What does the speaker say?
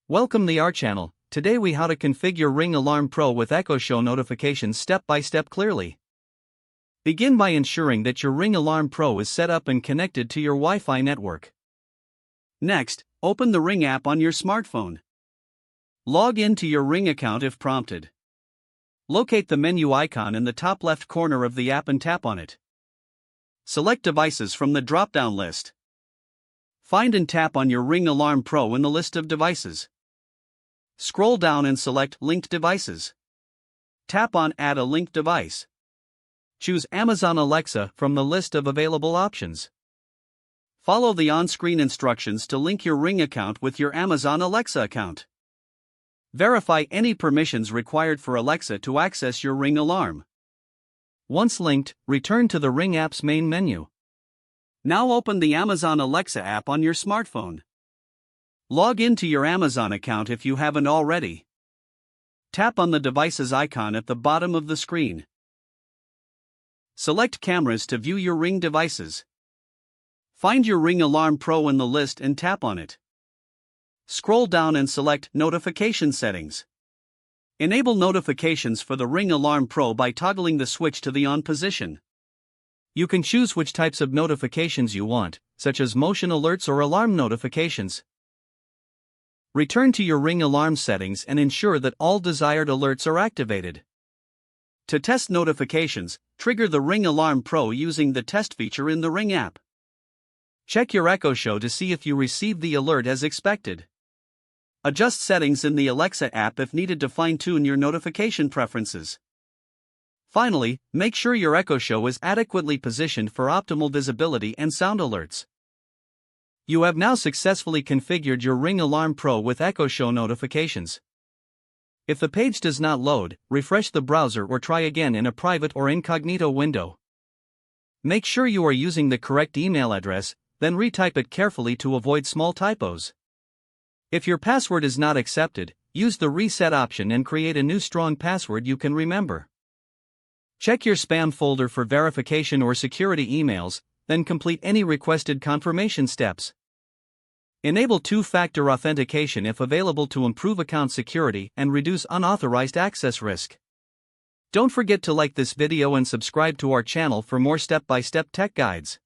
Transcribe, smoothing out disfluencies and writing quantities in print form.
Welcome to our channel. Today we how to configure Ring Alarm Pro with Echo Show notifications step by step clearly. Begin by ensuring that your Ring Alarm Pro is set up and connected to your Wi-Fi network. Next, open the Ring app on your smartphone. Log in to your Ring account if prompted. Locate the menu icon in the top left corner of the app and tap on it. Select devices from the drop-down list. Find and tap on your Ring Alarm Pro in the list of devices. Scroll down and select Linked Devices. Tap on Add a linked device. Choose Amazon Alexa from the list of available options. Follow the on-screen instructions to link your Ring account with your Amazon Alexa account. Verify any permissions required for Alexa to access your Ring alarm. Once linked, return to the Ring app's main menu. Now open the Amazon Alexa app on your smartphone. Log into your Amazon account if you haven't already. Tap on the device's icon at the bottom of the screen. Select Cameras to view your Ring devices. Find your Ring Alarm Pro in the list and tap on it. Scroll down and select Notification Settings. Enable notifications for the Ring Alarm Pro by toggling the switch to the on position. You can choose which types of notifications you want, such as motion alerts or alarm notifications. Return to your Ring alarm settings and ensure that all desired alerts are activated. To test notifications, trigger the Ring Alarm Pro using the test feature in the Ring app. Check your Echo Show to see if you received the alert as expected. Adjust settings in the Alexa app if needed to fine-tune your notification preferences. Finally, make sure your Echo Show is adequately positioned for optimal visibility and sound alerts. You have now successfully configured your Ring Alarm Pro with Echo Show notifications. If the page does not load, refresh the browser or try again in a private or incognito window. Make sure you are using the correct email address, then retype it carefully to avoid small typos. If your password is not accepted, use the reset option and create a new strong password you can remember. Check your spam folder for verification or security emails, then complete any requested confirmation steps. Enable two-factor authentication if available to improve account security and reduce unauthorized access risk. Don't forget to like this video and subscribe to our channel for more step-by-step tech guides.